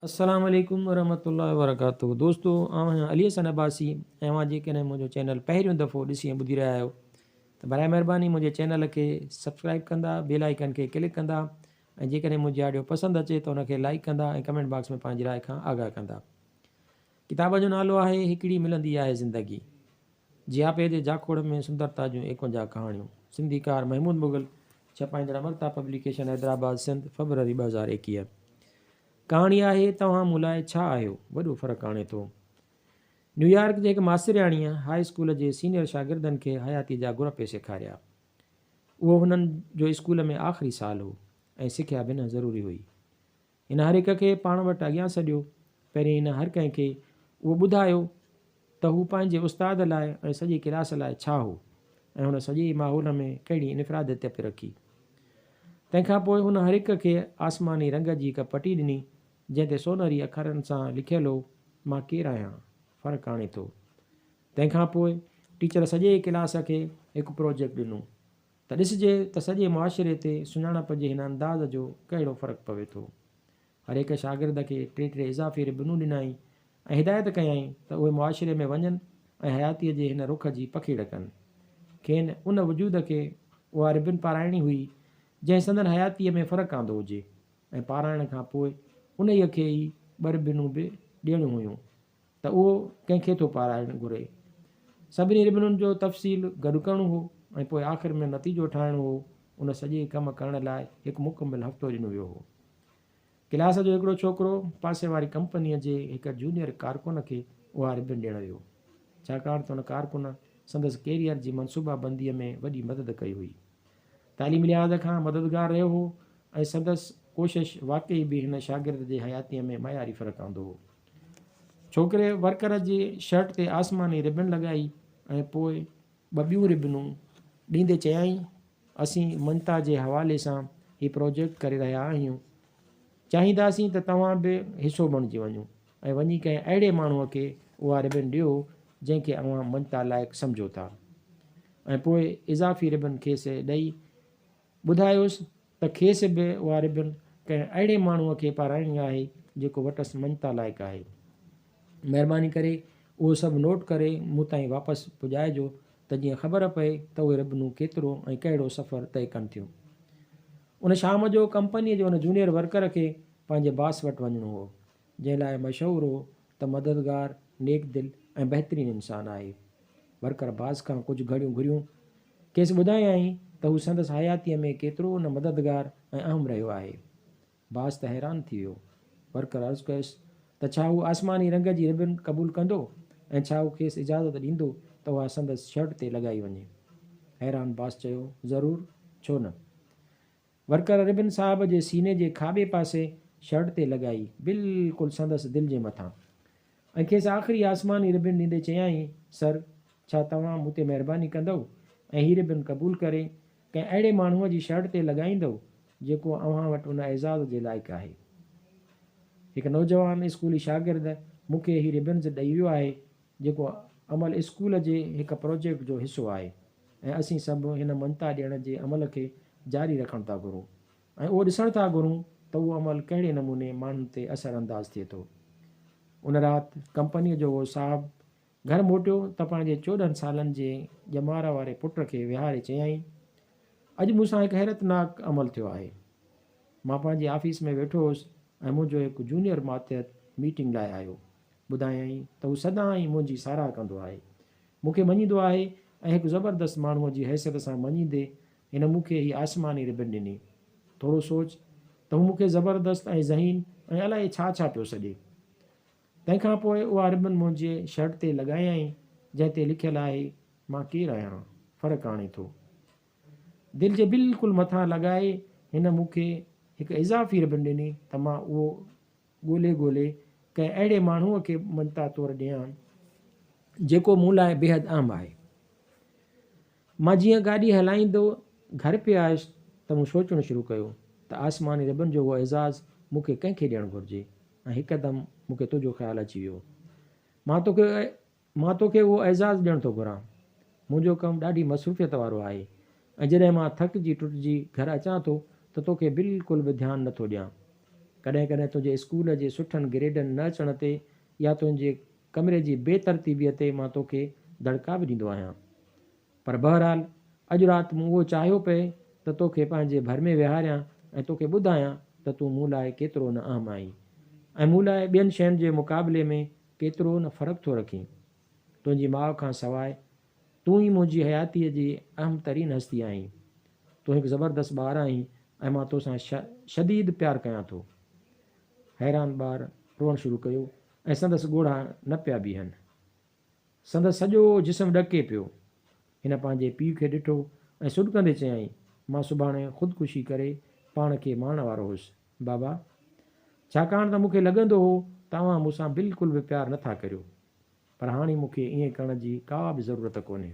अस्सलाम वालेकुम वरहमतुल्लाहि वबरकातुहू। दोस्तों आउं अली हसन अब्बासी ऐं मां जेकॾहिं मुंहिंजो चैनल पहिरियों दफ़ो ॾिसी ऐं ॿुधी रहिया आहियो त बराए महिरबानी मुंहिंजे चैनल खे सब्सक्राइब कंदा, बेल आइकन खे क्लिक कंदा ऐं जेकॾहिं मुंहिंजी ऑडियो पसंदि अचे त उनखे लाइक कंदा ऐं कमेंट बॉक्स में पंहिंजी राय खां आगाह कंदा। किताब जो नालो आहे हिकिड़ी मिलंदी आहे ज़िंदगी, जियापे जे जाखोड़ में सुंदरता जूं 51 कहाणियूं। सिंधीकार महमूद मुग़ल, छपाईंदड़ अमरता पब्लिकेशन हैदराबाद सिंध, फरवरी 2021। कहाणी आहे तव्हां मूं लाइ छा आहियो, वॾो फ़र्क़ु आणे थो। न्यूयॉर्क जे हिकु मास्तरियाणीअ हाई स्कूल जे सीनियर शागिर्दनि खे हयाती जा गुर पे सेखारिया। उहो हुननि जो स्कूल में आख़िरी साल हो ऐं सिख्या बिना ज़रूरी हुई। हिन हर हिक खे पाण वटि अॻियां सॼियो। पहिरीं हिन हर कंहिंखे उहो ॿुधायो त हू पंहिंजे उस्ताद लाइ ऐं सॼी क्लास लाइ छा हो ऐं हुन सॼे माहौल में कहिड़ी इनफ़रादियत पिए रखी। तंहिंखां पोइ हुन हर हिक खे आसमानी रंग जी हिकु पटी ॾिनी जंहिं ते सोनरी अखरनि सां लिखियलु हो, मां केरु आहियां, फ़र्क़ु आणे थो। तंहिंखां पोइ टीचर सॼे क्लास खे हिकु प्रोजेक्ट ॾिनो त ॾिसिजे त सॼे मुआशिरे ते सुञाणप जे हिन अंदाज़ जो कहिड़ो फ़र्क़ु पवे थो। हर हिकु शागिर्द खे टे इज़ाफ़ी रिबनूं ॾिनई ऐं हिदायत कयई त उहे मुआशिरे में वञनि ऐं हयातीअ जे हिन रुख जी पखीड़ कनि। खेनि उन वजूद खे उहा रिबन पाराइणी हुई जंहिं संदन हयातीअ में फ़र्क़ु आंदो हुजे, ऐं पाराइण खां पोइ उन ई खे ई ॿ रिबनूं बि ॾियणियूं हुयूं त उहो कंहिंखे थो पाराइणु घुरे। सभिनी रिबनुनि जो तफ़सील गॾु करिणो हो ऐं पोइ आख़िर में नतीजो ठाहिणो हो। उन सॼे कमु करण लाइ हिकु मुकमिल हफ़्तो ॾिनो वियो हो। क्लास जो हिकिड़ो छोकिरो पासे वारी कंपनीअ जे हिकु जूनियर कारकुन खे उहा रिबन ॾियणु वियो, छाकाणि त हुन कारकुन संदसि कैरियर जी मनसूबाबंदीअ में वॾी मदद कई हुई, तालीमी लिहाज़ खां मददगार रहियो हो ऐं संदसि कोशिश वाक़ई बि हिन शागिर्द जे हयातीअ में मयारी फ़र्क़ु आंदो हो। छोकिरे वर्कर जी शर्ट ते आसमानी रिबन लॻाई ऐं पोइ ॿ ॿियूं रिबनूं ॾींदे चयाईं, असीं ममता जे हवाले सां हीउ प्रोजेक्ट करे रहिया आहियूं। चाहींदासीं त तव्हां बि हिसो बणिजी वञो ऐं वञी कंहिं अहिड़े माण्हूअ खे उहा रिबन ॾियो जंहिंखे अव्हां ममता लाइक़ु सम्झो था। ऐं पोइ इज़ाफ़ी रिबन खेसि ॾेई ॿुधायोसि त खेसि बि उहा रिबन कंहिं अहिड़े माण्हूअ खे पाराइणी आहे जेको वटसि ममता लाइक़ु आहे। महिरबानी करे उहो सभु नोट करे मूं ताईं वापसि पुॼाइजो त जीअं ख़बर पए त उहे रिबनूं केतिरो ऐं कहिड़ो सफ़र तइ कनि थियूं। उन शाम जो कंपनीअ जे उन जूनियर वर्कर खे पंहिंजे बास वटि वञिणो हो, जंहिं लाइ मशहूरु हो त मददगार, नेक दिलि ऐं बहितरीनु इंसानु आहे। वर्कर बास खां कुझु घड़ियूं घुरियूं खेसि ॿुधायई त हू संदसि हयातीअ में केतिरो न मददगार ऐं अहम रहियो आहे। बास त हैरान थी वियो। वर्कर अर्ज़ु कयुसि त छा हू आसमानी रंग जी रिबन क़बूलु कंदो ऐं छा हू खेसि इजाज़त ॾींदो त उहा संदसि शर्ट ते लॻाई वञे। हैरान बास चयो, ज़रूरु, छो न। वर्कर रिबन साहब जे सीने जे खाॿे पासे शर्ट ते लॻाई, बिल्कुलु संदसि दिलि जे मथां, ऐं खेसि आख़िरी आसमानी रिबन ॾींदे चयाईं, सर, छा तव्हां मूं ते महिरबानी कंदव ऐं हीअ रिबन क़बूलु करे कंहिं अहिड़े माण्हूअ जी शर्ट ते लॻाईंदव जेको अव्हां वटि उन एज़ाज़ जे लाइक़ु आहे। हिकु नौजवान स्कूली शागिर्द मूंखे हीअ रिबन्स ॾेई वियो आहे जेको अमल स्कूल जे हिकु प्रोजेक्ट जो हिसो आहे, ऐं असीं सभु हिन ममता ॾियण जे अमल खे जारी रखणु था घुरूं ऐं उहो ॾिसण था घुरूं त उहो अमल कहिड़े नमूने माण्हुनि ते असरअंदाज़ थिए थो। उन राति कंपनीअ जो उहो साहबु घर मोटियो त पंहिंजे 14 सालनि जे ॼमार वारे पुट खे विहारे चयाईं, अॼु मूंसां हिकु हैरतनाक अमल थियो आहे। मां पंहिंजे ऑफिस में वेठो हुउसि ऐं मुंहिंजो हिकु जूनियर मातिहत मीटिंग लाइ आयो। ॿुधायई त हू सदाईं मुंहिंजी साराह कंदो आहे, मूंखे मञींदो आहे ऐं हिकु ज़बरदस्त माण्हूअ जी हैसियत सां मञींदे हिन मूंखे हीअ आसमानी रिबन ॾिनी। थोरो सोच त हू मूंखे ज़बरदस्त ऐं ज़हीन ऐं अलाए छा छा पियो सॾे। तंहिंखां पोइ उहा रिबन मुंहिंजे शर्ट ते लॻायई जंहिं ते लिखियलु आहे, मां केरु आहियां, फ़र्क़ु आणे थो। दिलि जे बिल्कुलु मथां लॻाए हिन मूंखे हिकु इज़ाफ़ी रिबन ॾिनी त मां उहो ॻोल्हे ॻोल्हे कंहिं अहिड़े माण्हूअ खे ममता तौरु ॾियां जेको मूं लाइ बेहदि अहम आहे। मां जीअं गाॾी हलाईंदो घर पे आयुसि त मूं सोचणु शुरू कयो त आसमानी रिबन जो उहो एज़ाज़ मूंखे कंहिंखे ॾियणु घुरिजे, ऐं हिकदमि मूंखे तुंहिंजो ख़्यालु अची वियो। मां तोखे उहो एज़ाज़ ॾियणु थो घुरां। मुंहिंजो कमु ॾाढी मसरूफ़ियत वारो आहे ऐं जॾहिं मां थकिजी टुटिजी घर अचां थो त तोखे बिल्कुलु बि ध्यानु नथो ॾियां। कॾहिं कॾहिं तुंहिंजे स्कूल जे सुठनि ग्रेडनि न अचण ते या तुंहिंजे कमरे जी बेतरतीबीअ ते मां तोखे दड़का बि ॾींदो आहियां। पर बहरहाल अॼु राति मूं उहो चाहियो पए त तोखे पंहिंजे भर में विहारियां ऐं तोखे ॿुधायां त तूं मूं लाइ केतिरो न अहम आहीं ऐं मूं लाइ ॿियनि शयुनि जे मुक़ाबले में केतिरो न फ़र्क़ु थो रखीं। तुंहिंजी माउ खां सवाइ तूं ई मुंहिंजी हयातीअ जी अहम तरीन हस्ती आहीं। तूं हिकु ज़बरदस्त ॿारु आहीं ऐं मां तोसां शदीद प्यारु कयां थो। हैरान ॿारु रोअणु शुरू कयो ऐं संदसि ॻोढ़ा न पिया बीहनि। संदसि सॼो जिस्म ॾके पियो। हिन पंहिंजे पीउ खे ॾिठो ऐं सुॾकंदे चयाईं, मां सुभाणे ख़ुदकुशी करे पाण खे मारण वारो हुउसि बाबा, छाकाणि त मूंखे लॻंदो हो तव्हां मूंसां बिल्कुलु बि प्यारु नथा करियो। पर हाणे मूंखे ईअं करण जी का बि ज़रूरत कोन्हे।